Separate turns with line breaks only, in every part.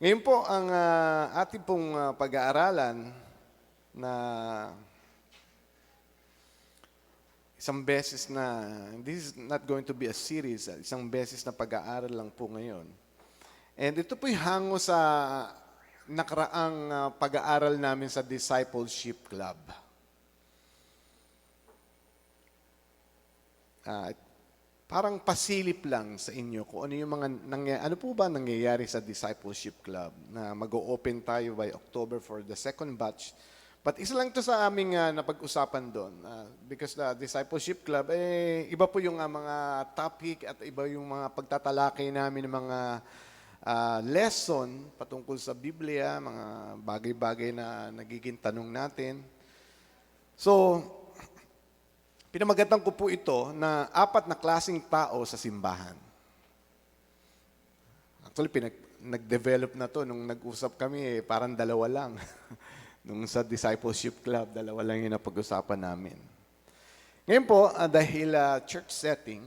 Ngayon po, ang ating pong pag-aaralan na isang beses na, this is not going to be a series, isang beses na pag-aaral lang po ngayon. And ito po'y hango sa nakaraang pag-aaral namin sa Discipleship Club. Parang pasilip lang sa inyo kung ano yung mga ano po ba nangyayari sa Discipleship Club na mag-o-open tayo by October for the second batch. But isa lang to sa aming napag-usapan doon because the Discipleship Club, iba po yung mga topic at iba yung mga pagtatalakay namin ng mga lesson patungkol sa Biblia, mga bagay-bagay na nagiging tanong natin. So, pinamagatan ko po ito na 4 na klaseng tao sa simbahan. Actually, nag-develop na to nung nag-usap kami, parang 2 lang. Nung sa Discipleship Club, 2 lang yung napag-usapan namin. Ngayon po, dahil church setting,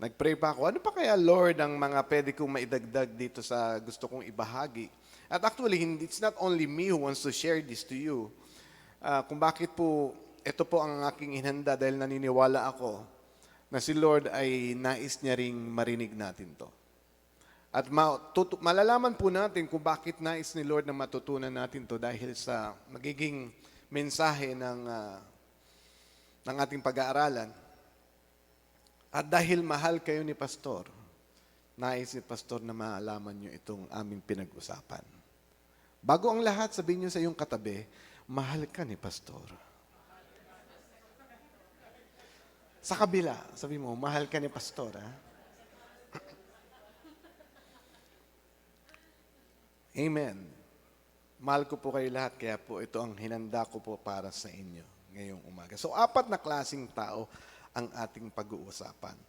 nag-pray pa ako, ano pa kaya Lord ang mga pwede kong maidagdag dito sa gusto kong ibahagi? At actually, it's not only me who wants to share this to you. Kung bakit po ito po ang aking inhanda dahil naniniwala ako na si Lord ay nais niya ring marinig natin to. At malalaman po natin kung bakit nais ni Lord na matutunan natin to dahil sa magiging mensahe ng ating pag-aaralan. At dahil mahal kayo ni Pastor, nais ni Pastor na malaman nyo itong aming pinag-usapan. Bago ang lahat, sabihin nyo sa iyong katabi, mahal ka ni Pastor. Sa kabila, sabi mo, mahal ka ni Pastor, ha? Amen. Mahal ko po kayo lahat, kaya po ito ang hinanda ko po para sa inyo ngayong umaga. So, 4 na klaseng tao ang ating pag-uusapan.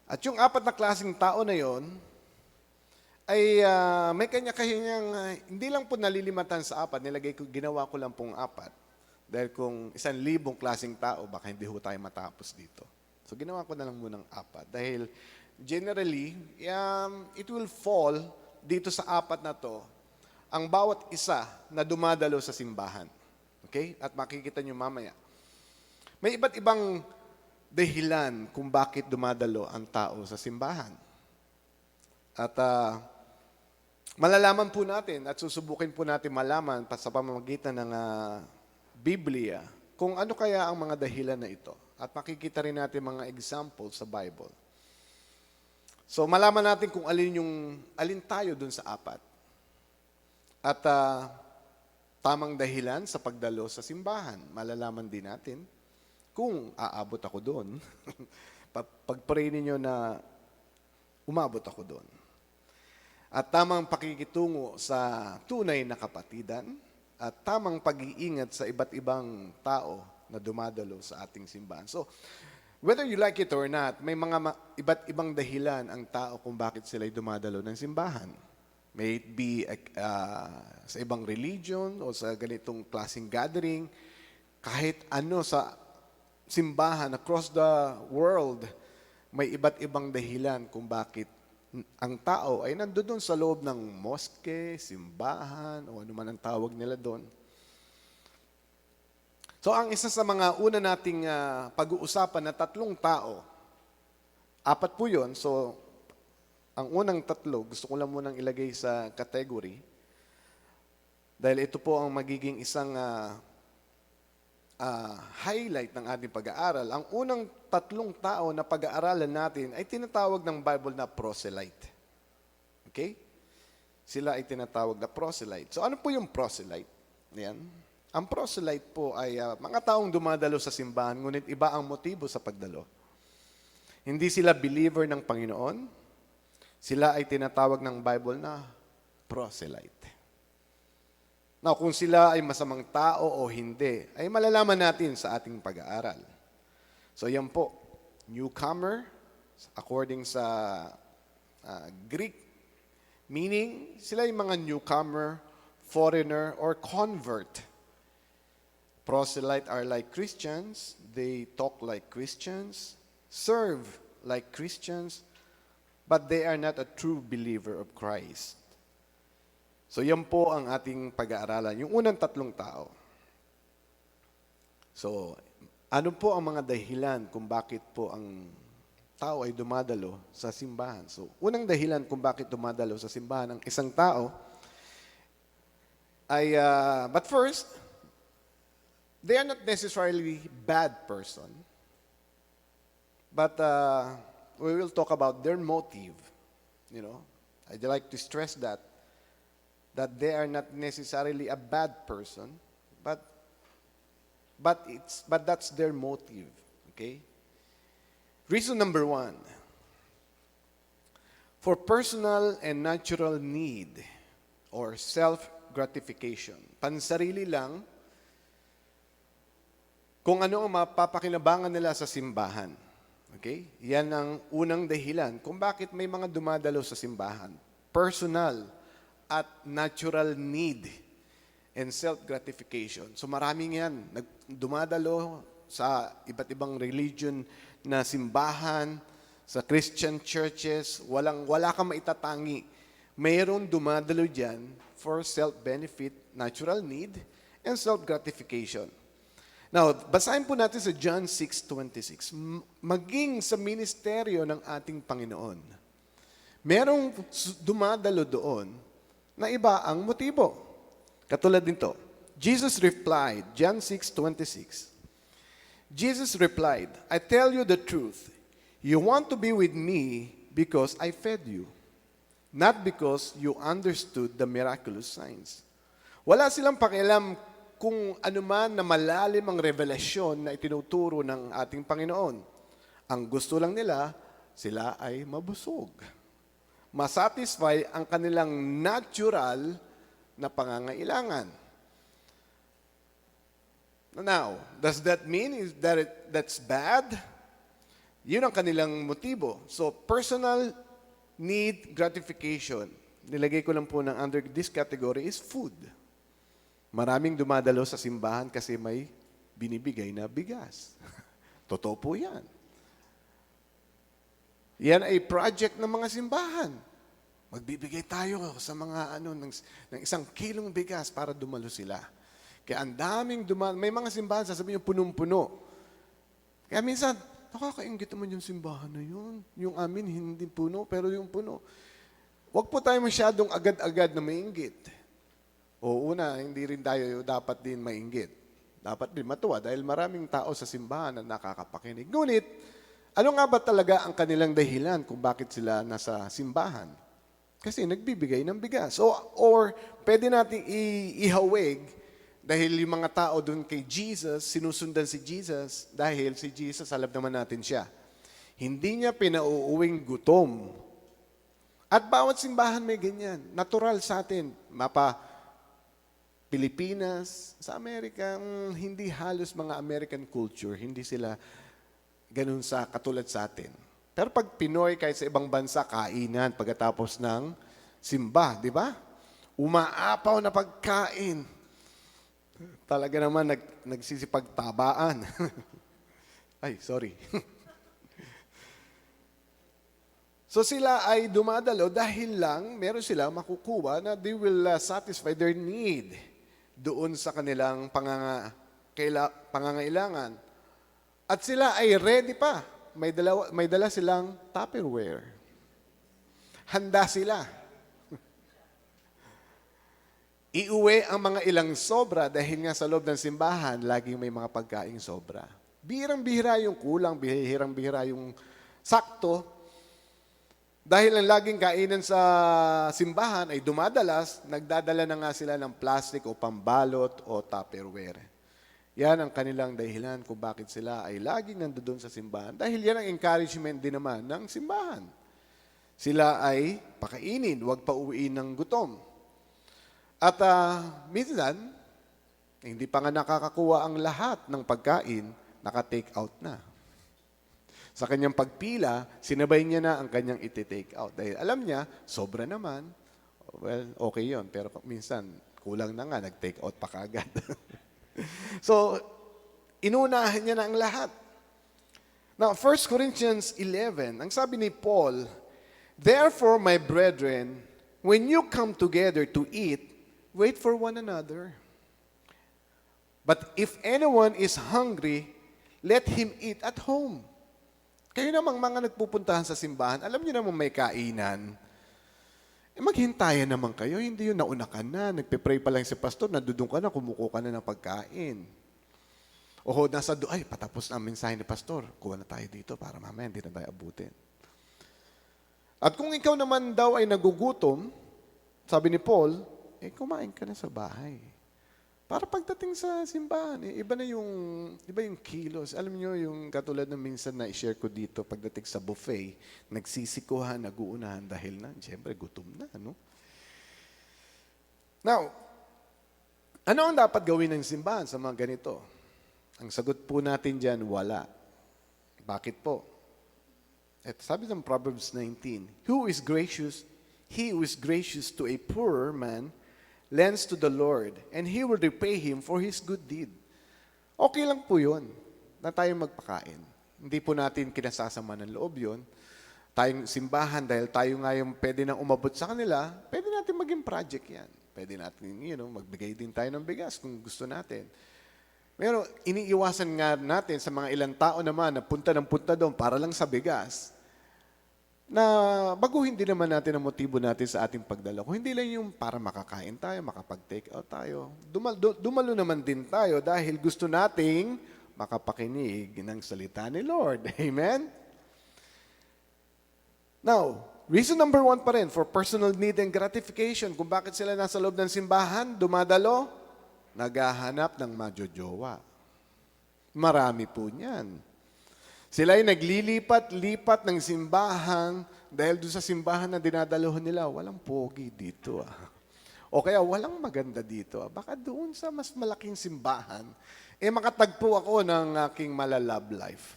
At yung 4 na klaseng tao na yon ay may kanya-kanyang, hindi lang po nalilimatan sa 4, ginawa ko lang pong 4. Dahil kung 1,000 klaseng tao, baka hindi ho tayo matapos dito. So, ginawa ko na lang munang 4. Dahil, generally, it will fall dito sa 4 na to, ang bawat isa na dumadalo sa simbahan. Okay? At makikita nyo mamaya. May iba't ibang dahilan kung bakit dumadalo ang tao sa simbahan. At malalaman po natin at susubukin po natin malaman sa pamamagitan ng Biblia, kung ano kaya ang mga dahilan na ito. At makikita rin natin mga examples sa Bible. So, malaman natin kung alin tayo dun sa 4. At tamang dahilan sa pagdalo sa simbahan. Malalaman din natin kung aabot ako doon. Pag-pray ninyo na umabot ako doon. At tamang pakikitungo sa tunay na kapatidan at tamang pag-iingat sa iba't ibang tao na dumadalo sa ating simbahan. So, whether you like it or not, may mga iba't ibang dahilan ang tao kung bakit sila'y dumadalo ng simbahan. May it be sa ibang religion o sa ganitong klaseng gathering, kahit ano sa simbahan across the world, may iba't ibang dahilan kung bakit ang tao ay nandoon sa loob ng mosque, simbahan, o ano man ang tawag nila doon. So, ang isa sa mga una nating pag-uusapan na 3 tao, 4 po yun. So, ang unang 3, gusto ko lang munang ilagay sa category. Dahil ito po ang magiging isang highlight ng ating pag-aaral. Ang unang 3 tao na pag-aaralan natin ay tinatawag ng Bible na proselyte. Okay? Sila ay tinatawag na proselyte. So, ano po yung proselyte? Yan. Ang proselyte po ay mga taong dumadalo sa simbahan, ngunit iba ang motibo sa pagdalo. Hindi sila believer ng Panginoon. Sila ay tinatawag ng Bible na proselyte. Now, kung sila ay masamang tao o hindi, ay malalaman natin sa ating pag-aaral. So, yan po. Newcomer, according sa Greek, meaning sila ay mga newcomer, foreigner, or convert. Proselyte are like Christians. They talk like Christians, serve like Christians, but they are not a true believer of Christ. So yan po ang ating pag-aaralan, yung unang tatlong tao. So, ano po ang mga dahilan kung bakit po ang tao ay dumadalo sa simbahan? So, unang dahilan kung bakit dumadalo sa simbahan ang isang tao ay, but first, they are not necessarily bad person, but we will talk about their motive. You know, I'd like to stress that they are not necessarily a bad person, but that's their motive. Okay. Reason number 1, for personal and natural need or self-gratification. Pansarili lang kung ano ang mapapakinabangan nila sa simbahan. Okay? Yan ang unang dahilan kung bakit may mga dumadalo sa simbahan. Personal at natural need and self-gratification. So maraming yan. Dumadalo sa iba't ibang religion na simbahan, sa Christian churches, wala kang maitatangi. Mayroon dumadalo dyan for self-benefit, natural need, and self-gratification. Now, basahin po natin sa John 6:26. Maging sa ministeryo ng ating Panginoon, merong dumadalo doon na iba ang motibo. Katulad nito, Jesus replied, John 6:26. Jesus replied, I tell you the truth. You want to be with me because I fed you, not because you understood the miraculous signs. Wala silang pakialam kung anuman na malalim ang revelasyon na itinuturo ng ating Panginoon. Ang gusto lang nila, sila ay mabusog. Masatisfy ang kanilang natural na pangangailangan. Now, does that mean that's bad? Yun ang kanilang motibo. So, personal need gratification. Nilagay ko lang po ng under this category is food. Maraming dumadalo sa simbahan kasi may binibigay na bigas. Totoo po yan. Yan ay project ng mga simbahan. Magbibigay tayo sa mga ng 1 kilong bigas para dumalo sila. Kaya ang daming may mga simbahan, sasabihin yung punong-puno. Kaya minsan, nakakaingit naman yung simbahan na yun. Yung amin, hindi puno, pero yung puno. Huwag po tayo masyadong agad-agad na mainggit. O una, hindi rin tayo dapat din mainggit. Dapat din matuwa dahil maraming tao sa simbahan na nakakapakinig. Ngunit, ano nga ba talaga ang kanilang dahilan kung bakit sila nasa simbahan? Kasi nagbibigay ng bigas. Or pwede natin ihawig dahil yung mga tao doon kay Jesus, sinusundan si Jesus dahil si Jesus, alam naman natin siya. Hindi niya pinauuwing gutom. At bawat simbahan may ganyan. Natural sa atin. Pilipinas, sa Amerika, hindi halos mga American culture, hindi sila ganun sa katulad sa atin. Pero pag Pinoy, kahit sa ibang bansa, kainan pagkatapos ng simba, di ba? Umaapaw na pagkain. Talaga naman nagsisipagtabaan. Ay, sorry. So sila ay dumadalo dahil lang meron sila makukuha na they will satisfy their need doon sa kanilang pangangailangan. At sila ay ready pa. May dala silang Tupperware. Handa sila. Iuwi ang mga ilang sobra dahil nga sa loob ng simbahan, laging may mga pagkaing sobra. Bihirang-bihira yung kulang, bihirang-bihira yung sakto. Dahil ang laging kainan sa simbahan ay dumadalas, nagdadala na nga sila ng plastic o pambalot o Tupperware. Yan ang kanilang dahilan kung bakit sila ay laging nandoon sa simbahan. Dahil yan ang encouragement din naman ng simbahan. Sila ay pakainin, huwag pauwiin ng gutom. At minsan, hindi pa nga nakakakuha ang lahat ng pagkain, naka-take out na. Sa kanyang pagpila, sinabay niya na ang kanyang iti-take out. Dahil alam niya, sobra naman. Well, okay yon. Pero minsan, kulang na nga, nag-take out pa kagad. So, inunahan niya na ang lahat. Now, 1 Corinthians 11, ang sabi ni Paul, Therefore, my brethren, when you come together to eat, wait for one another. But if anyone is hungry, let him eat at home. Kayo namang mga nagpupuntahan sa simbahan, alam niyo naman may kainan. Maghintayan naman kayo, hindi yun nauna ka na, nagpe-pray pa lang si pastor, nadudong ka na, kumukuha ka na ng pagkain. O nasa ay, patapos na ang mensahe ni pastor, kuha na tayo dito para mamaya hindi na tayo abutin. At kung ikaw naman daw ay nagugutom, sabi ni Paul, kumain ka na sa bahay. Para pagdating sa simbahan, iba yung kilos. Alam niyo yung katulad ng minsan na i-share ko dito, pagdating sa buffet, nagsisikuhan, naguunahan dahil siyempre gutom na, no? Now, ano ang dapat gawin ng simbahan sa mga ganito? Ang sagot po natin dyan, wala. Bakit po? At sabi ng Proverbs 19, he who is gracious to a poor man, lends to the Lord, and He will repay him for his good deed. Okay lang po yun, na tayo magpakain. Hindi po natin kinasasama ng loob yun. Tayong simbahan, dahil tayo nga yung pwede nang umabot sa kanila, pwede natin maging project yan. Pwede natin, magbigay din tayo ng bigas kung gusto natin. Pero iniiwasan nga natin sa mga ilang tao naman na punta ng punta doon para lang sa bigas, na baguhin din naman natin ang motibo natin sa ating pagdala. Kung hindi lang yung para makakain tayo, makapag-take out tayo, dumalo naman din tayo dahil gusto nating makapakinig ng salita ni Lord. Amen? Now, reason number 1 pa rin for personal need and gratification kung bakit sila nasa loob ng simbahan, dumadalo, naghahanap ng majojowa. Marami po niyan. Sila ay naglilipat-lipat ng simbahan dahil doon sa simbahan na dinadaluhan nila, walang pogi dito. O kaya walang maganda dito. Baka doon sa mas malaking simbahan, makatagpo ako ng aking malalove life.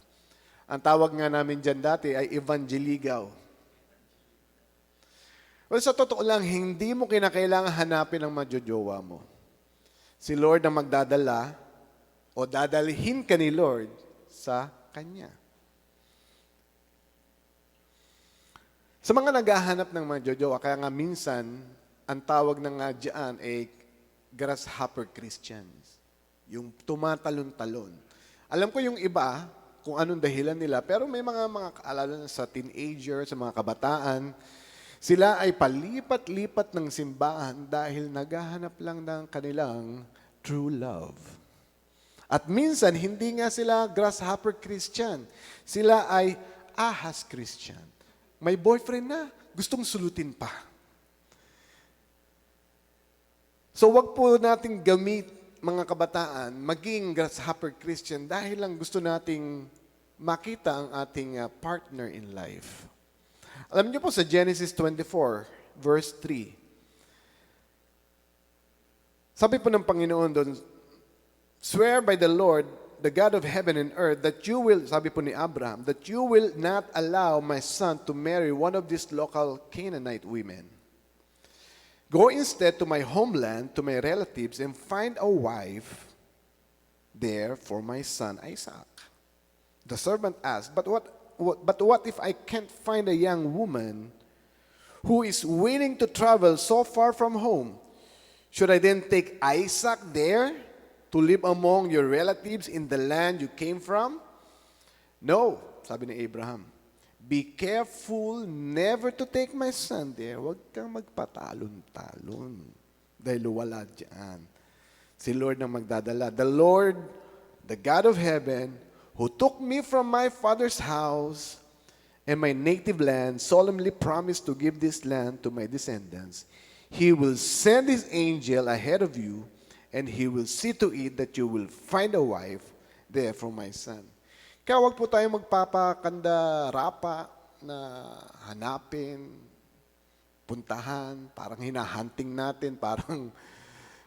Ang tawag nga namin dyan dati ay evangeligaw. Well, sa totoo lang, hindi mo kinakailangan hanapin ang majojowa mo. Si Lord ang magdadala o dadalhin ka ni Lord sa Kanya. Sa mga naghahanap ng mga jojowa, kaya nga minsan, ang tawag ng nga dyan ay grasshopper Christians. Yung tumatalon-talon. Alam ko yung iba, kung anong dahilan nila, pero may mga kaalala sa teenager, sa mga kabataan, sila ay palipat-lipat ng simbahan dahil naghahanap lang ng kanilang true love. At minsan, hindi nga sila grasshopper Christian. Sila ay ahas Christian. May boyfriend na, gustong sulutin pa. So wag po nating gamit, mga kabataan, maging grasshopper Christian dahil lang gusto nating makita ang ating partner in life. Alam niyo po sa Genesis 24, verse 3, sabi po ng Panginoon doon, swear by the Lord, the God of heaven and earth, that you will, sabi po ni Abraham, that you will not allow my son to marry one of these local Canaanite women. Go instead to my homeland, to my relatives, and find a wife there for my son Isaac. The servant asked, but what if I can't find a young woman who is willing to travel so far from home? Should I then take Isaac there to live among your relatives in the land you came from? No, sabi ni Abraham. Be careful never to take my son there. Huwag kang magpatalon-talon dahil wala dyan. Si Lord na magdadala. The Lord, the God of heaven, who took me from my father's house and my native land, solemnly promised to give this land to my descendants. He will send his angel ahead of you, and he will see to it that you will find a wife there for my son. Kaya wag po tayo magpapakanda-rapa na hanapin, puntahan, parang hinahunting natin, parang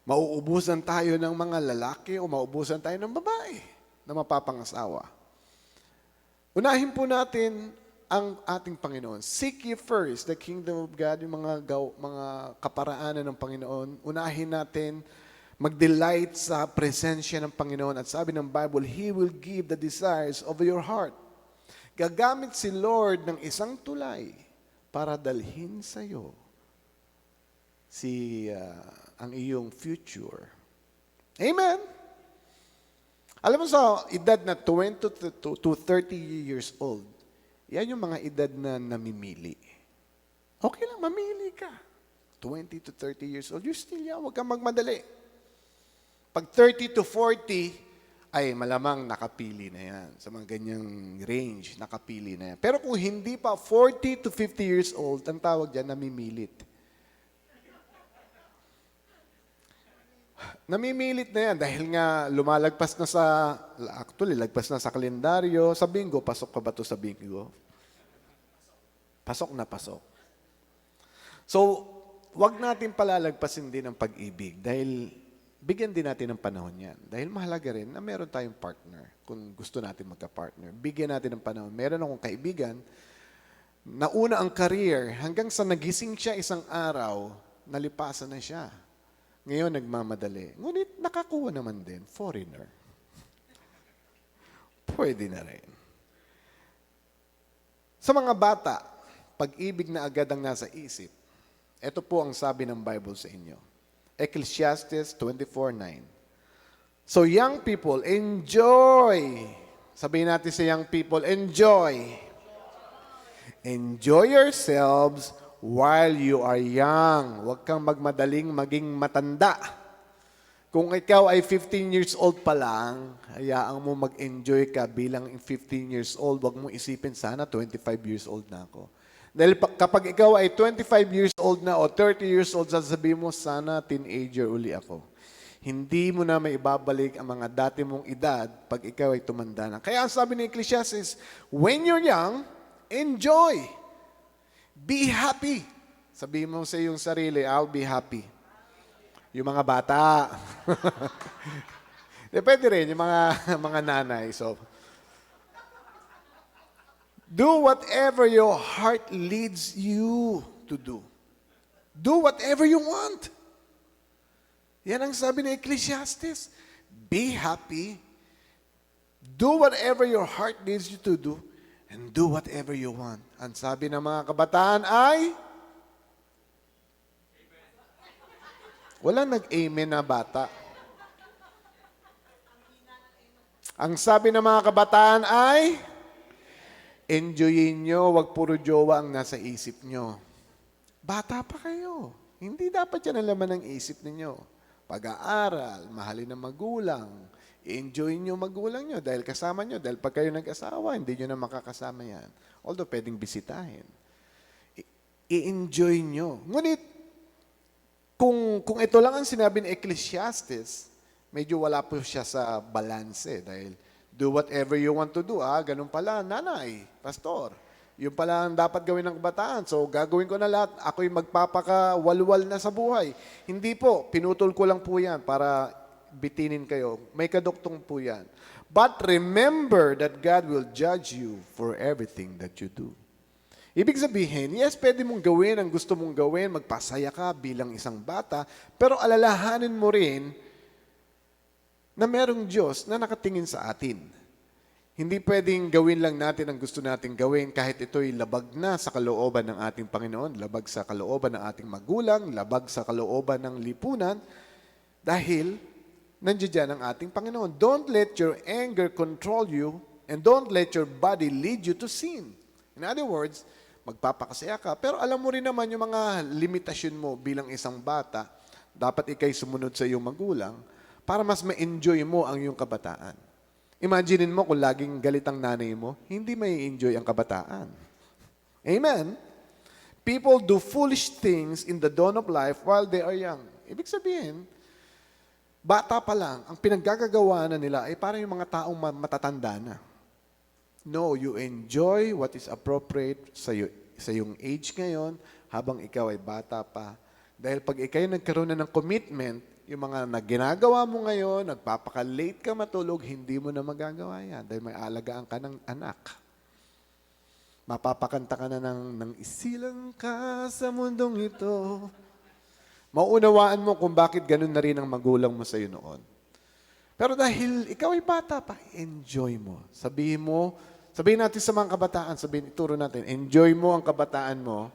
mauubusan tayo ng mga lalaki o mauubusan tayo ng babae na mapapangasawa. Unahin po natin ang ating Panginoon. Seek ye first the kingdom of God, yung mga kaparaanan ng Panginoon. Unahin natin mag-delight sa presensya ng Panginoon. At sabi ng Bible, He will give the desires of your heart. Gagamit si Lord ng isang tulay para dalhin sa'yo ang iyong future. Amen? Alam mo sa edad na 20 to 30 years old, yan yung mga edad na namimili. Okay lang, mamili ka. 20 to 30 years old, you're still young, huwag kang magmadali. Pag 30 to 40, ay malamang nakapili na yan. Sa mga ganyang range, nakapili na yan. Pero kung hindi pa 40 to 50 years old, ang tawag dyan, namimilit. Namimilit na yan dahil nga lumalagpas na lagpas na sa kalendaryo. Sa bingo, pasok ka ba to sa bingo? Pasok na pasok. So, wag natin palalagpasin din ang pag-ibig dahil bigyan din natin ng panahon yan. Dahil mahalaga rin na meron tayong partner kung gusto natin magka-partner. Bigyan natin ng panahon. Meron akong kaibigan, nauna ang career hanggang sa nagising siya isang araw, nalipasan na siya. Ngayon, nagmamadali. Ngunit, nakakuha naman din, foreigner. Pwede na rin. Sa mga bata, pag-ibig na agad ang nasa isip. Ito po ang sabi ng Bible sa inyo. Ecclesiastes 24:9. So, young people, enjoy. Sabihin natin sa young people, enjoy. Enjoy yourselves while you are young. Huwag kang magmadaling maging matanda. Kung ikaw ay 15 years old pa lang, hayaan mo mag-enjoy ka bilang 15 years old. Huwag mo isipin, sana 25 years old na ako. Dahil kapag ikaw ay 25 years old na o 30 years old, sasabihin mo, sana teenager uli ako. Hindi mo na may ibabalik ang mga dati mong edad pag ikaw ay tumanda na. Kaya ang sabi ni Ecclesiastes, when you're young, enjoy. Be happy. Sabihin mo sa iyong sarili, I'll be happy. Yung mga bata. Depende rin, yung mga nanay. So, do whatever your heart leads you to do. Do whatever you want. Yan ang sabi ni Ecclesiastes. Be happy. Do whatever your heart leads you to do. And do whatever you want. Ang sabi ng mga kabataan ay, walang nag-amen na bata. Ang sabi ng mga kabataan ay, enjoyin nyo, wag puro jowa ang nasa isip nyo. Bata pa kayo. Hindi dapat yan ang laman ng isip ninyo. Pag-aaral, mahalin ng magulang, i-enjoy nyo magulang nyo dahil kasama nyo. Dahil pag kayo nag-asawa, hindi nyo na makakasama yan. Although pwedeng bisitahin. I-enjoy nyo. Ngunit, kung ito lang ang sinabi ni Ecclesiastes, medyo wala po siya sa balance dahil do whatever you want to do. Ganun pala, nanay, pastor. Yung pala ang dapat gawin ng kabataan. So, gagawin ko na lahat. Ako'y magpapakawalwal na sa buhay. Hindi po. Pinutol ko lang po yan para bitinin kayo. May kaduktong po yan. But remember that God will judge you for everything that you do. Ibig sabihin, yes, pwede mong gawin ang gusto mong gawin, magpasaya ka bilang isang bata, pero alalahanin mo rin na merong Diyos na nakatingin sa atin. Hindi pwedeng gawin lang natin ang gusto nating gawin kahit ito'y labag na sa kalooban ng ating Panginoon, labag sa kalooban ng ating magulang, labag sa kalooban ng lipunan, dahil nandiyan ang ating Panginoon. Don't let your anger control you and don't let your body lead you to sin. In other words, magpapakasaya ka, pero alam mo rin naman yung mga limitasyon mo bilang isang bata, dapat ikay sumunod sa iyong magulang para mas ma-enjoy mo ang iyong kabataan. Imaginin mo kung laging galit ang nanay mo, hindi may enjoy ang kabataan. Amen? People do foolish things in the dawn of life while they are young. Ibig sabihin, bata pa lang, ang pinaggagawa na nila ay parang yung mga taong matatanda na. No, you enjoy what is appropriate sa iyong age ngayon habang ikaw ay bata pa. Dahil pag ikaw nagkaroon na ng commitment, yung mga ginagawa mo ngayon, nagpapaka-late ka matulog, hindi mo na magagawa yan dahil may alagaan ka ng anak. Mapapakanta ka na ng isilang ka sa mundong ito. Maunawaan mo kung bakit ganun na rin ang magulang mo sa iyo noon. Pero dahil ikaw ay bata pa, enjoy mo. Sabihin natin sa mga kabataan, ituro natin, enjoy mo ang kabataan mo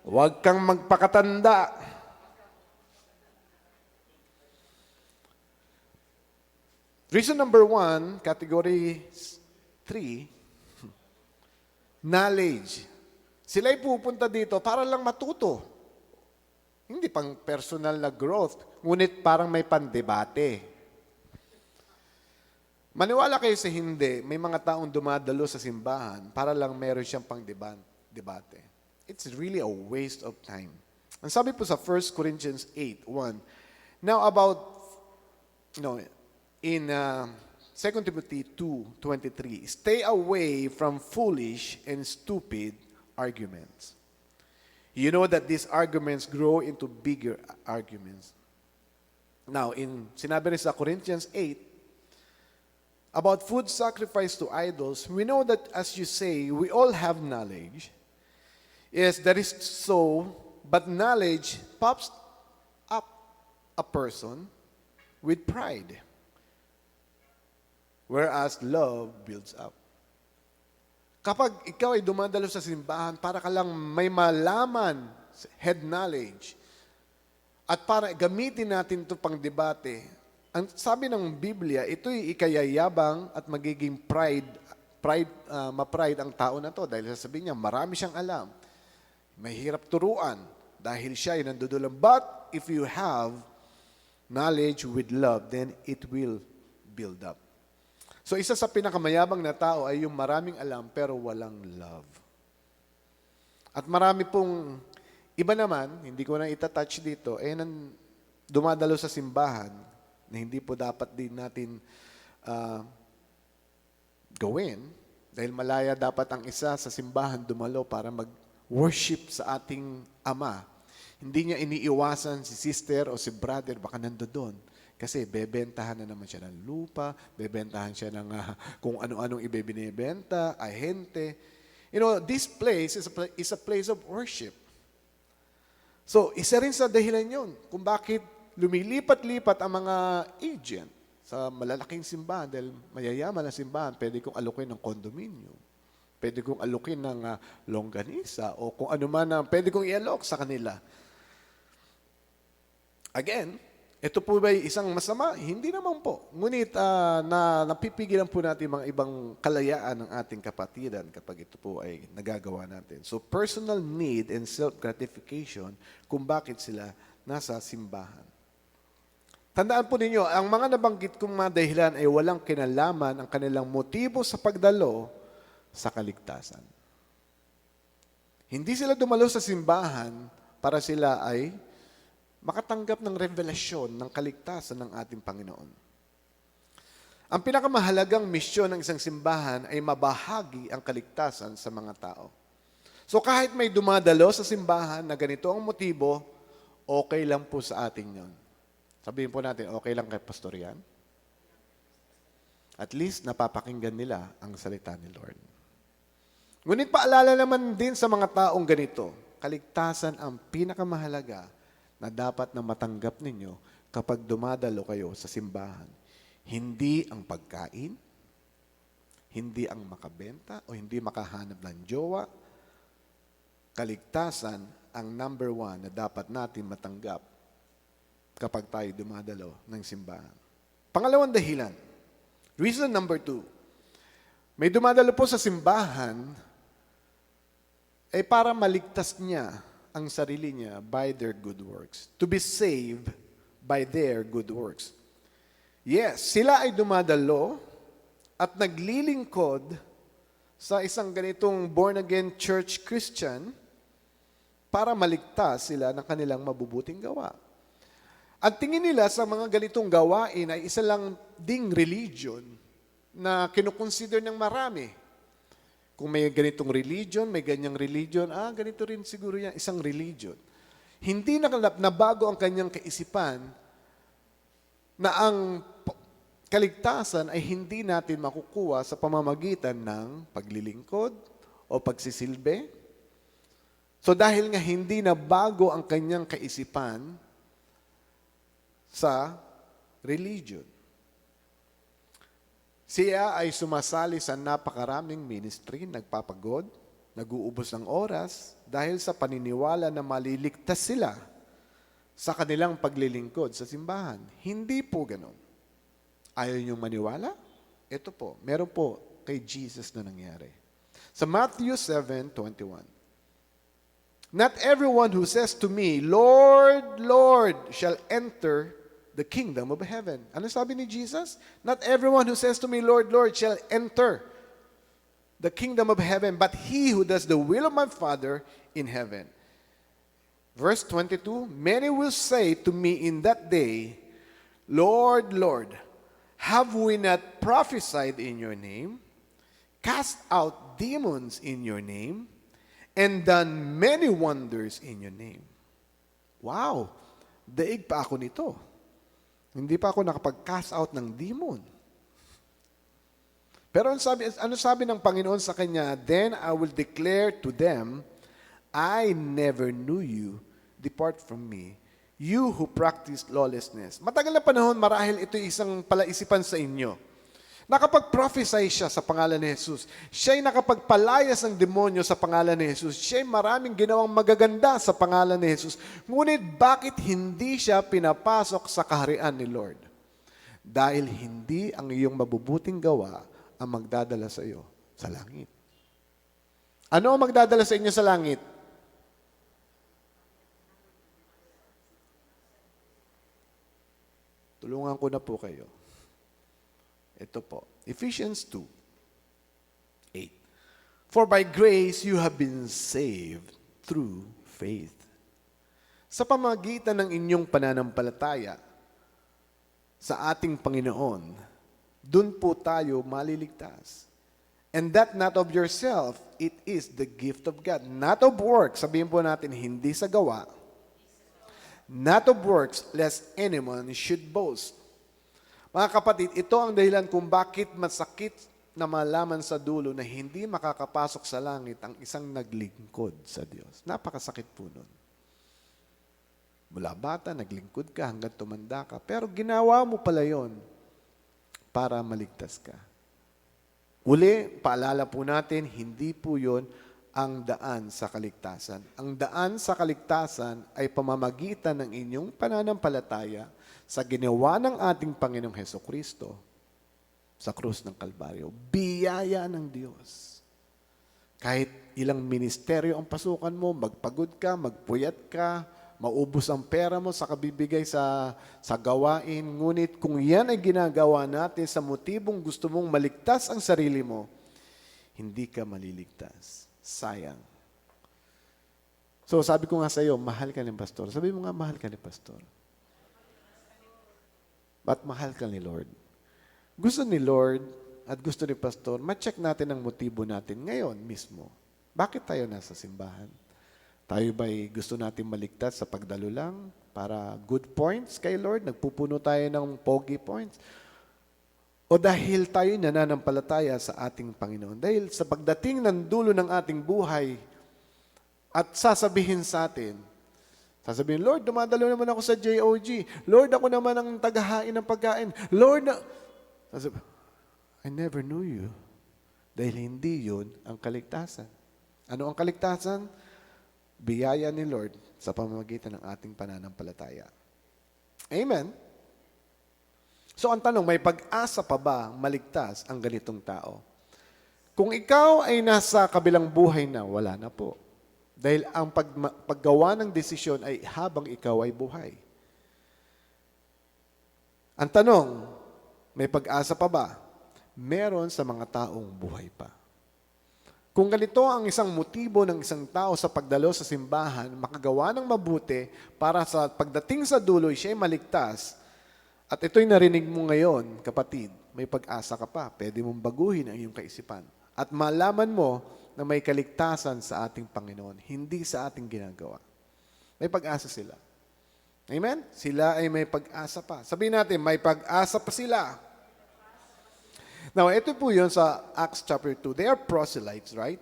Huwag kang magpakatanda. Reason number 1, category 3, knowledge. Sila'y pupunta dito para lang matuto. Hindi pang personal na growth, ngunit parang may pandebate. Maniwala kayo sa hindi, may mga taong dumadalo sa simbahan para lang meron siyang pang debate. It's really a waste of time. Ang sabi po sa 1 Corinthians 8:1, now about, in 2 Timothy 2:23, stay away from foolish and stupid arguments. You know that these arguments grow into bigger arguments. Now, sinabi rin sa Corinthians 8, about food sacrificed to idols, we know that as you say, we all have knowledge. Yes, that is so, but knowledge pops up a person with pride, whereas love builds up. Kapag ikaw ay dumadalo sa simbahan, para ka lang may malaman, head knowledge, at para gamitin natin ito pang debate, ang sabi ng Biblia, ito'y ikayayabang at magiging ma-pride ang tao na to dahil sasabihin niya, marami siyang alam. Mahirap turuan dahil siya ay nandudulang. But if you have knowledge with love, then it will build up. So isa sa pinakamayabang na tao ay yung maraming alam pero walang love. At marami pong iba naman, hindi ko na itatouch dito, dumadalo sa simbahan na hindi po dapat din natin gawin dahil malaya dapat ang isa sa simbahan dumalo para mag-worship sa ating Ama. Hindi niya iniiwasan si sister o si brother, baka nandoon. Kasi bebentahan na naman siya ng lupa, bebentahan siya ng kung ano-anong ibebinibenta, ahente. This place is a place of worship. So, isa rin sa dahilan yun kung bakit lumilipat-lipat ang mga agent sa malalaking simbahan dahil mayayaman na simbahan, pwede kong alukin ng condominium, pwede kong alukin ng longganisa, o kung ano man na pwede kong i-alok sa kanila. Again, ito po ba isang masama? Hindi naman po. Ngunit napipigilan po natin mga ibang kalayaan ng ating kapatiran kapag ito po ay nagagawa natin. So personal need and self-gratification kung bakit sila nasa simbahan. Tandaan po ninyo, ang mga nabanggit kong mga dahilan ay walang kinalaman ang kanilang motibo sa pagdalo sa kaligtasan. Hindi sila dumalo sa simbahan para sila ay makatanggap ng revelasyon ng kaligtasan ng ating Panginoon. Ang pinakamahalagang misyon ng isang simbahan ay mabahagi ang kaligtasan sa mga tao. So kahit may dumadalo sa simbahan na ganito ang motibo, okay lang po sa atin yon. Sabihin po natin, okay lang kay pastor yan? At least napapakinggan nila ang salita ni Lord. Ngunit paalala naman din sa mga taong ganito, kaligtasan ang pinakamahalaga na dapat na matanggap ninyo kapag dumadalo kayo sa simbahan. Hindi ang pagkain, hindi ang makabenta o hindi makahanap ng jowa. Kaligtasan ang number 1 na dapat natin matanggap kapag tayo dumadalo ng simbahan. Pangalawang dahilan, reason number 2, may dumadalo po sa simbahan ay para maligtas niya ang sarili niya by their good works. To be saved by their good works. Yes, sila ay dumadalo at naglilingkod sa isang ganitong born-again church Christian para maligtas sila ng kanilang mabubuting gawa. At tingin nila sa mga ganitong gawain ay isa lang ding religion na kinukonsider ng marami. Kung may ganitong religion, may ganyang religion, ganito rin siguro yan, isang religion. Hindi nabago ang kanyang kaisipan na ang kaligtasan ay hindi natin makukuha sa pamamagitan ng paglilingkod o pagsisilbi. So dahil nga hindi na bago ang kanyang kaisipan sa religion, siya ay sumasali sa napakaraming ministry, nagpapagod, Nag-uubos ng oras dahil sa paniniwala na maliligtas sila sa kanilang paglilingkod sa simbahan. Hindi po ganon. Ayaw niyong maniwala? Ito po, meron po kay Jesus na nangyari. Sa Matthew 7:21. Not everyone who says to me, Lord, Lord, shall enter the kingdom of heaven. Ano sabi ni Jesus? Not everyone who says to me, Lord, Lord, shall enter the kingdom of heaven, but he who does the will of my Father in heaven. Verse 22, many will say to me in that day, Lord, Lord, have we not prophesied in your name, cast out demons in your name, and done many wonders in your name? Wow! Daig pa ako nito. Hindi pa ako nakapag-cast out ng demon. Pero ano sabi ng Panginoon sa kanya? Then I will declare to them, I never knew you. Depart from me, you who practice lawlessness. Matagal na panahon, marahil ito isang palaisipan sa inyo. Nakapag-prophesy siya sa pangalan ni Jesus. Siya'y nakapagpalayas ng demonyo sa pangalan ni Jesus. Siya'y maraming ginawang magaganda sa pangalan ni Jesus. Ngunit bakit hindi siya pinapasok sa kaharian ni Lord? Dahil hindi ang iyong mabubuting gawa ang magdadala sa iyo sa langit. Ano ang magdadala sa inyo sa langit? Tulungan ko na po kayo. Ito po, Ephesians 2:8. For by grace you have been saved through faith. Sa pamamagitan ng inyong pananampalataya sa ating Panginoon, dun po tayo maliligtas. And that not of yourself, it is the gift of God. Not of works, sabihin po natin, hindi sa gawa. Not of works, lest anyone should boast. Mga kapatid, ito ang dahilan kung bakit masakit na malaman sa dulo na hindi makakapasok sa langit ang isang naglingkod sa Diyos. Napakasakit po nun. Mula bata, naglingkod ka hanggang tumanda ka, pero ginawa mo pala yon para maligtas ka. Uli, paalala po natin, hindi po yon ang daan sa kaligtasan. Ang daan sa kaligtasan ay pamamagitan ng inyong pananampalataya sa ginawa ng ating Panginoong Hesukristo sa krus ng Kalbaryo. Biyaya ng Diyos. Kahit ilang ministeryo ang pasukan mo, magpagod ka, magpuyat ka, maubos ang pera mo sa kabibigay sa gawain, ngunit kung yan ay ginagawa natin sa motibong gusto mong maligtas ang sarili mo, hindi ka maliligtas. Sayang. So, sabi ko nga sa iyo, mahal ka ni Pastor. Sabi mo nga, mahal ka ni Pastor. Ba't mahal ka ni Lord? Gusto ni Lord at gusto ni Pastor, ma-check natin ang motibo natin ngayon mismo. Bakit tayo nasa simbahan? Tayo ba'y gusto natin maligtas sa pagdalo lang para good points kay Lord? Nagpupuno tayo ng pogi points? O dahil tayo nananampalataya sa ating Panginoon? Dahil sa pagdating ng dulo ng ating buhay at sasabihin sa atin, Lord, dumadalo naman ako sa JOG. Lord, ako naman ang tagahain ng pagkain. Lord, I never knew you. Dahil hindi yun ang kaligtasan. Ano ang kaligtasan? Biyaya ni Lord sa pamamagitan ng ating pananampalataya. Amen? So ang tanong, may pag-asa pa ba maligtas ang ganitong tao? Kung ikaw ay nasa kabilang buhay na, wala na po. Dahil ang paggawa ng desisyon ay habang ikaw ay buhay. Ang tanong, may pag-asa pa ba? Meron sa mga taong buhay pa. Kung ganito ang isang motibo ng isang tao sa pagdalo sa simbahan, makagawa ng mabuti para sa pagdating sa dulo, siya ay maligtas. At ito'y narinig mo ngayon, kapatid, may pag-asa ka pa. Pwede mong baguhin ang iyong kaisipan. At malaman mo na may kaligtasan sa ating Panginoon, hindi sa ating ginagawa. May pag-asa sila. Amen? Sila ay may pag-asa pa. Sabihin natin, may pag-asa pa sila. Now, ito po yun sa Acts chapter 2. They are proselytes, right?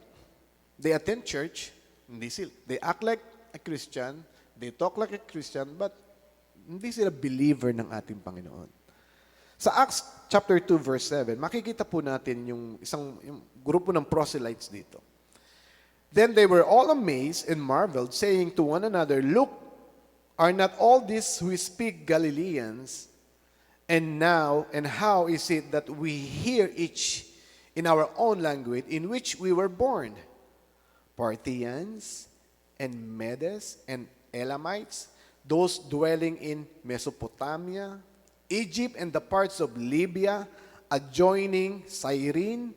They attend church. Hindi sila. They act like a Christian. They talk like a Christian, but hindi sila believer ng ating Panginoon. Sa Acts chapter 2 verse 7, makikita po natin yung grupo ng proselytes dito. Then they were all amazed and marveled, saying to one another, Look, are not all these who speak Galileans? And how is it that we hear each in our own language in which we were born? Parthians and Medes and Elamites, those dwelling in Mesopotamia, Egypt and the parts of Libya adjoining Cyrene,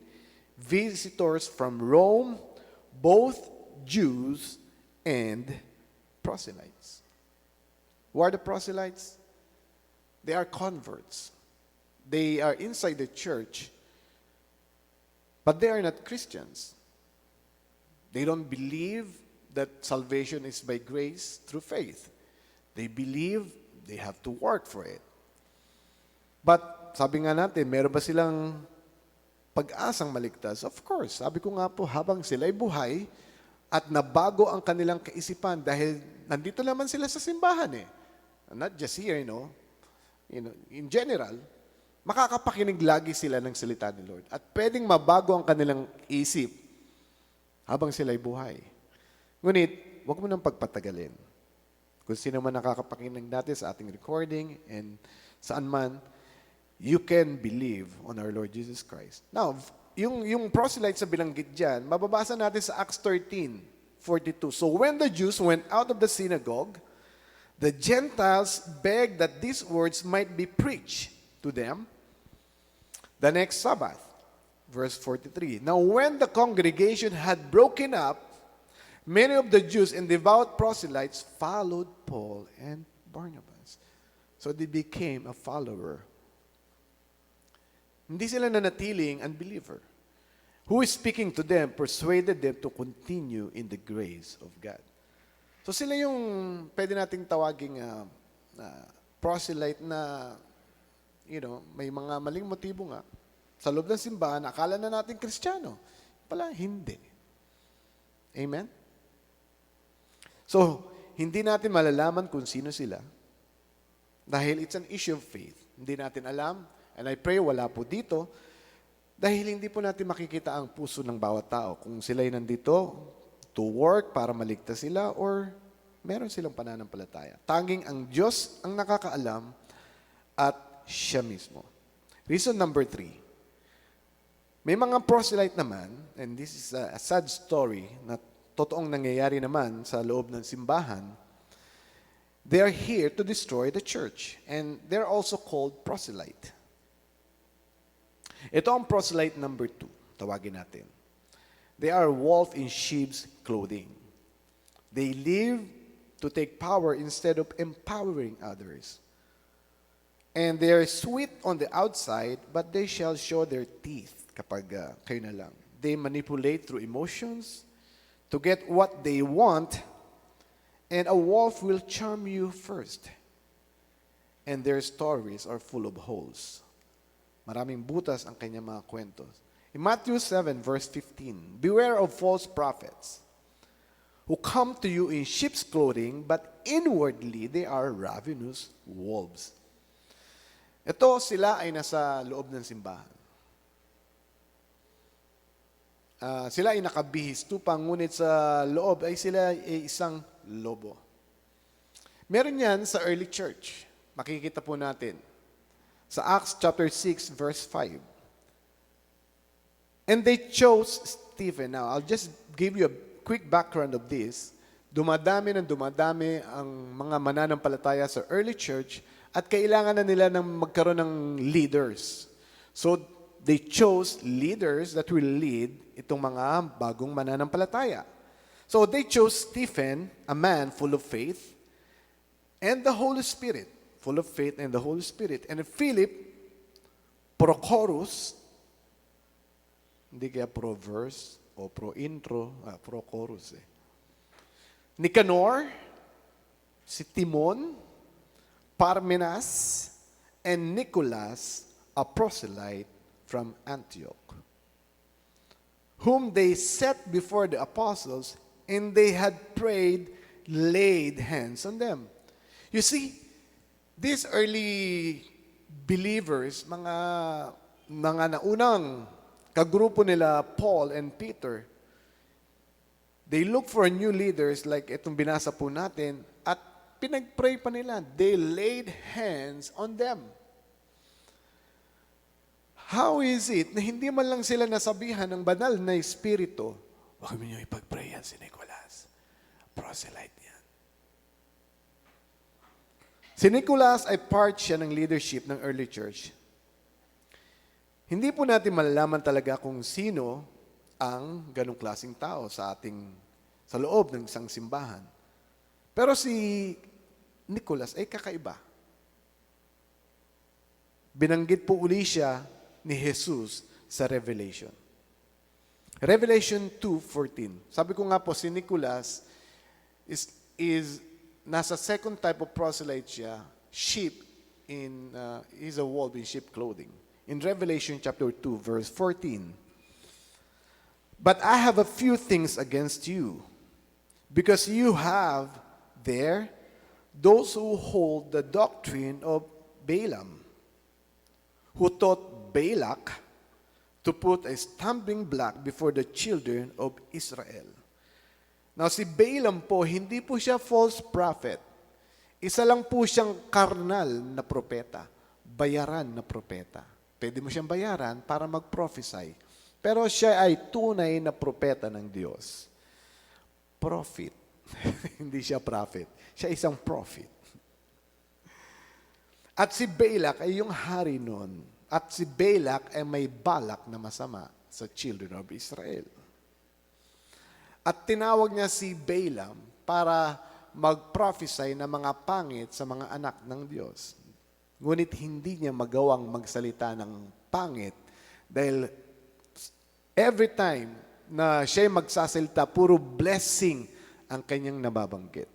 visitors from Rome, both Jews and proselytes. Who are the proselytes? They are converts. They are inside the church, but they are not Christians. They don't believe that salvation is by grace through faith. They believe they have to work for it. But sabi nga natin, meron ba silang pag-asang maligtas? Of course. Sabi ko nga po, habang sila'y buhay at nabago ang kanilang kaisipan dahil nandito naman sila sa simbahan eh. Not just here, in general, makakapakinig lagi sila ng salita ni Lord. At pwedeng mabago ang kanilang isip habang sila'y buhay. Ngunit, huwag mo nang pagpatagalin. Kung sino man nakakapakinig natin sa ating recording and saan man, you can believe on our Lord Jesus Christ. Now, yung proselytes na bilanggit dyan, mababasa natin sa Acts 13:42. So when the Jews went out of the synagogue, the Gentiles begged that these words might be preached to them the next Sabbath. Verse 43. Now when the congregation had broken up, many of the Jews and devout proselytes followed Paul and Barnabas. So they became a follower. Hindi sila nanatiling unbeliever. Who is speaking to them persuaded them to continue in the grace of God. So sila yung pwede nating tawaging proselyte na, may mga maling motibo nga. Sa loob ng simbahan, akala na natin Kristiyano. Pala, hindi. Amen? So, hindi natin malalaman kung sino sila dahil it's an issue of faith. Hindi natin alam, and I pray wala po dito, dahil hindi po natin makikita ang puso ng bawat tao. Kung sila'y nandito to work para maligtas sila or meron silang pananampalataya. Tanging ang Diyos ang nakakaalam at siya mismo. Reason number 3. May mga proselyte naman, and this is a sad story na totoong nangyayari naman sa loob ng simbahan. They are here to destroy the church, and they're also called proselyte. Ito ang proselyte number 2, tawagin natin. They are wolf in sheep's clothing. They live to take power instead of empowering others. And they are sweet on the outside, but they shall show their teeth kapag kayo na lang. They manipulate through emotions to get what they want, and a wolf will charm you first. And their stories are full of holes. Maraming butas ang kanyang mga kwentos. In Matthew 7, verse 15, beware of false prophets who come to you in sheep's clothing, but inwardly they are ravenous wolves. Ito, sila ay nasa loob ng simbahan. Sila ay nakabihis tupang, ngunit sa loob ay sila ay isang lobo. Meron yan sa early church. Makikita po natin. Sa Acts chapter 6, verse 5. And they chose Stephen. Now, I'll just give you a quick background of this. Dumadami ang mga mananampalataya sa early church at kailangan na nila ng magkaroon ng leaders. So, they chose leaders that will lead itong mga bagong mananampalataya. So, they chose Stephen, a man full of faith, and the Holy Spirit. Full of faith and the Holy Spirit. And Philip, Prochorus, hindi kaya pro-verse o pro-intro, Prochorus eh. Nicanor, si Timon, Parmenas, and Nicholas, a proselyte from Antioch, whom they set before the apostles, and they had prayed, laid hands on them. You see, these early believers, mga naunang kagrupo nila Paul and Peter, They look for new leaders like itong binasa po natin at pinag-pray pa nila. They laid hands on them. How is it na hindi man lang sila nasabihan ng banal na espiritu, huwag mo niyo ipag-pray yan si Nicolas. Proselyte yan. Si Nicolas ay part siya ng leadership ng early church. Hindi po natin malalaman talaga kung sino ang ganong klaseng tao sa loob ng isang simbahan. Pero si Nicolas ay kakaiba. Binanggit po uli siya ni Jesus sa Revelation. Revelation 2:14. Sabi ko nga po, si Nicolas is nasa second type of proselyte siya, he's a wolf in sheep clothing. In Revelation chapter 2, verse 14. But I have a few things against you, because you have there those who hold the doctrine of Balaam, who taught Balak to put a stumbling block before the children of Israel. Now si Balaam po, hindi po siya false prophet. Isa lang po siyang karnal na propeta, bayaran na propeta. Pwede mo siyang bayaran para mag-prophesy. Pero siya ay tunay na propeta ng Diyos. Prophet. Hindi siya prophet. Siya isang prophet. At si Balak ay yung hari nun. At si Balak ay may balak na masama sa children of Israel. At tinawag niya si Balaam para mag-prophesy na mga pangit sa mga anak ng Diyos. Ngunit hindi niya magawang magsalita ng pangit dahil every time na siya magsasalita, puro blessing ang kanyang nababanggit.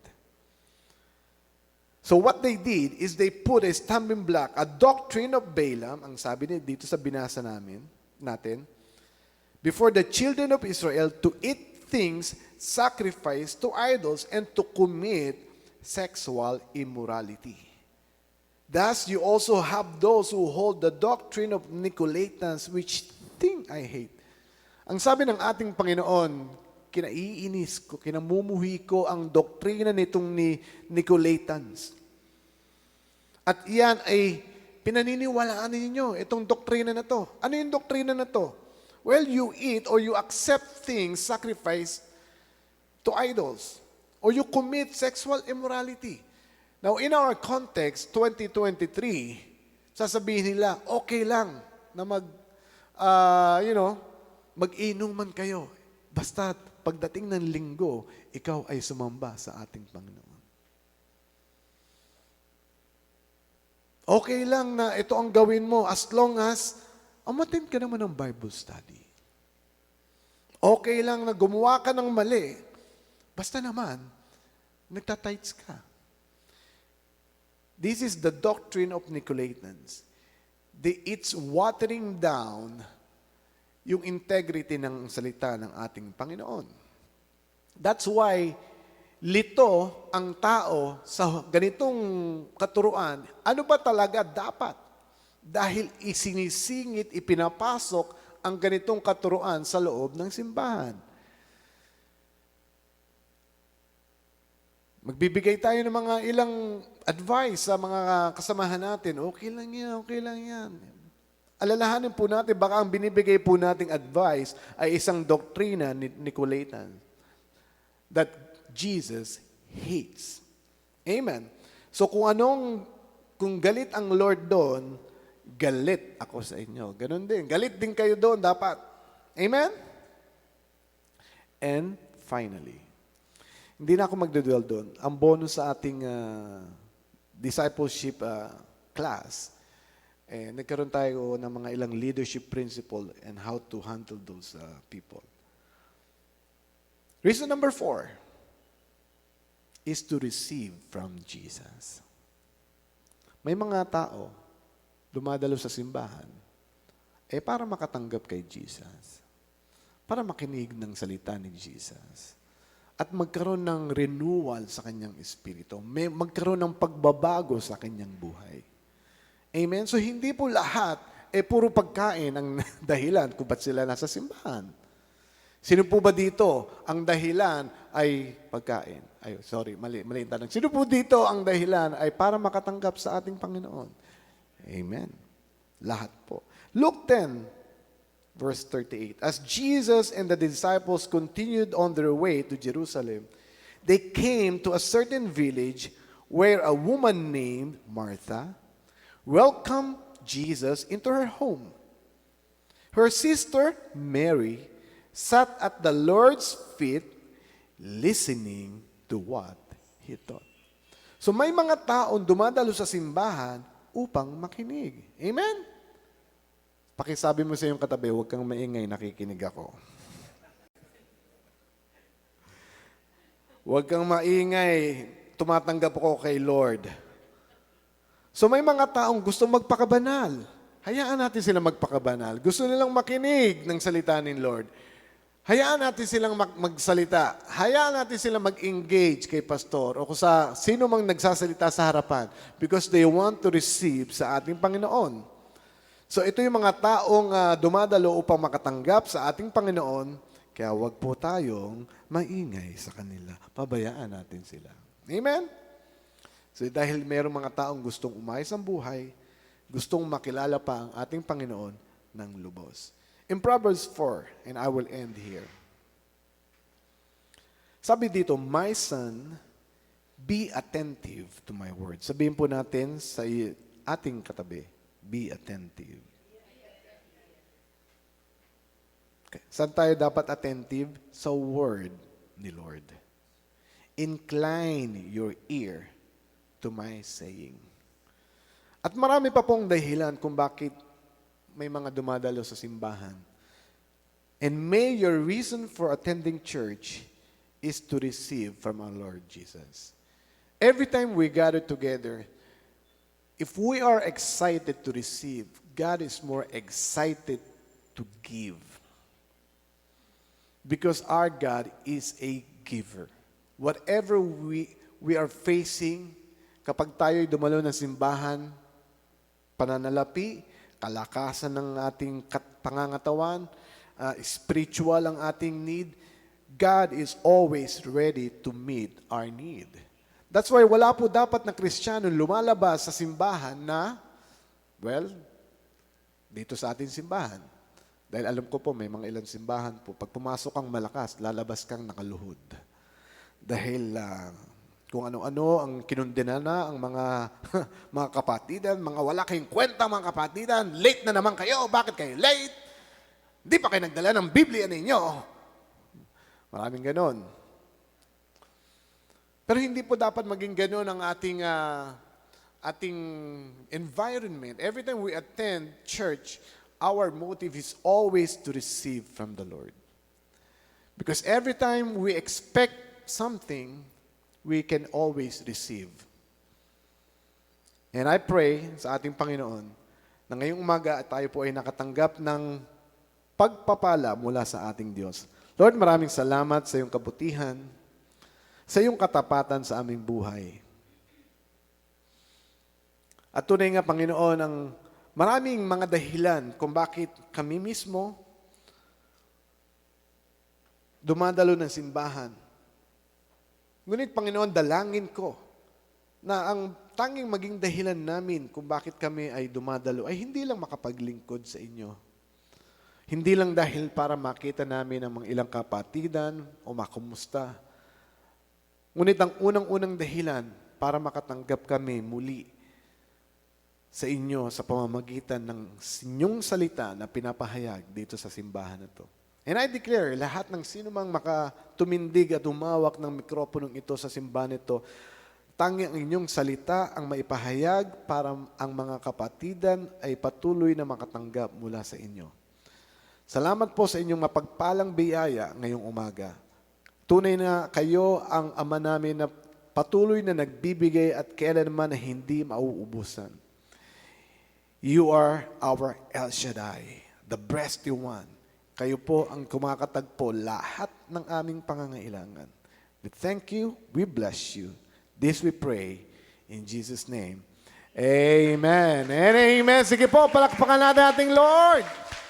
So what they did is they put a stumbling block, a doctrine of Balaam, ang sabi niya dito sa binasa natin, before the children of Israel to eat things sacrificed to idols and to commit sexual immorality. Thus, you also have those who hold the doctrine of Nicolaitans, which thing I hate. Ang sabi ng ating Panginoon, kinaiinis ko, kinamumuhi ko ang doktrina nitong ni Nicolaitans. At iyan ay pinaniniwalaan ninyo, itong doktrina na to. Ano yung doktrina na to? Well, you eat or you accept things sacrificed to idols. Or you commit sexual immorality. Now, in our context, 2023, sasabihin nila, okay lang na mag-inuman kayo. Basta pagdating ng linggo, ikaw ay sumamba sa ating Panginoon. Okay lang na ito ang gawin mo as long as umattend ka naman ng Bible study. Okay lang na gumawa ka ng mali. Basta naman, nagtatights ka. This is the doctrine of Nicolaitans. It's watering down yung integrity ng salita ng ating Panginoon. That's why lito ang tao sa ganitong katuruan. Ano ba talaga dapat? Dahil isinisingit, ipinapasok ang ganitong katuruan sa loob ng simbahan. Magbibigay tayo ng mga ilang advice sa mga kasamahan natin. Okay lang yan, okay lang yan. Alalahanin po natin, baka ang binibigay po nating advice ay isang doktrina ni Nicolaitan that Jesus hates. Amen. So kung galit ang Lord doon, galit ako sa inyo. Ganon din. Galit din kayo doon dapat. Amen? And finally, hindi na ako magdudwell doon. Ang bonus sa ating discipleship class, nagkaroon tayo ng mga ilang leadership principle and how to handle those people. Reason number 4 is to receive from Jesus. May mga tao dumadalo sa simbahan para makatanggap kay Jesus. Para makinig ng salita ni Jesus. At magkaroon ng renewal sa kanyang espiritu. Magkaroon ng pagbabago sa kanyang buhay. Amen? So hindi po lahat puro pagkain ang dahilan kung ba't sila nasa simbahan. Sino po ba dito ang dahilan ay pagkain? Ay, sorry, mali yung tanong. Sino po dito ang dahilan ay para makatanggap sa ating Panginoon? Amen. Lahat po. Luke 10, verse 38. As Jesus and the disciples continued on their way to Jerusalem, they came to a certain village where a woman named Martha welcomed Jesus into her home. Her sister, Mary, sat at the Lord's feet listening to what he taught. So may mga taong dumadalo sa simbahan upang makinig. Amen? Pakisabi mo sa iyong katabi, huwag kang maingay, nakikinig ako. Huwag kang maingay, tumatanggap ako kay Lord. So may mga taong gustong magpakabanal. Hayaan natin silang magpakabanal. Gusto nilang makinig ng salita ni Lord. Hayaan natin silang magsalita. Hayaan natin silang mag-engage kay pastor o kung sa sino mang nagsasalita sa harapan because they want to receive sa ating Panginoon. So ito yung mga taong dumadalo upang makatanggap sa ating Panginoon, kaya wag po tayong maingay sa kanila. Pabayaan natin sila. Amen? So dahil mayroong mga taong gustong umayos ang buhay, gustong makilala pa ang ating Panginoon ng lubos. In Proverbs 4, and I will end here. Sabi dito, my son, be attentive to my words. Sabihin po natin sa ating katabi, be attentive. Okay. Saan tayo dapat attentive? Sa word ni Lord. Incline your ear to my saying. At marami pa pong dahilan kung bakit may mga dumadalo sa simbahan. And may your reason for attending church is to receive from our Lord Jesus. Every time we gather together, if we are excited to receive, God is more excited to give. Because our God is a giver. Whatever we are facing, kapag tayo'y dumalo ng simbahan, pananalapi, kalakasan ng ating pangangatawan, spiritual ang ating need, God is always ready to meet our need. That's why wala po dapat na Kristiyano lumalabas sa simbahan na, well, dito sa ating simbahan. Dahil alam ko po, may mga ilang simbahan po, pag pumasok kang malakas, lalabas kang nakaluhod. Dahil kung ano-ano ang kinundena na ang mga mga kapatidan, mga wala kayong kwenta mga kapatidan, late na naman kayo, bakit kayo late? Di pa kayo nagdala ng Biblia ninyo. Maraming ganon. Pero hindi po dapat maging ganon ang ating environment. Every time we attend church, our motive is always to receive from the Lord. Because every time we expect something, we can always receive. And I pray sa ating Panginoon na ngayong umaga tayo po ay nakatanggap ng pagpapala mula sa ating Diyos. Lord, maraming salamat sa iyong kabutihan, sa iyong katapatan sa aming buhay. At tunay nga, Panginoon, ang maraming mga dahilan kung bakit kami mismo dumadalo ng simbahan. Ngunit, Panginoon, dalangin ko na ang tanging maging dahilan namin kung bakit kami ay dumadalo ay hindi lang makapaglingkod sa inyo. Hindi lang dahil para makita namin ang mga ilang kapatidan o makumusta. Ngunit ang unang-unang dahilan para makatanggap kami muli sa inyo sa pamamagitan ng inyong salita na pinapahayag dito sa simbahan na ito. And I declare, lahat ng sino mang makatumindig at humawak ng mikroponong ito sa simbahan ito, tanging ang inyong salita ang maipahayag para ang mga kapatidan ay patuloy na makatanggap mula sa inyo. Salamat po sa inyong mapagpalang biyaya ngayong umaga. Tunay na kayo ang Ama namin na patuloy na nagbibigay at kailanman na hindi mauubusan. You are our El Shaddai, the breasty one. Kayo po ang kumakatagpo lahat ng aming pangangailangan. We thank you, we bless you. This we pray in Jesus' name. Amen and amen. Sige po, palakpakan natin ating Lord.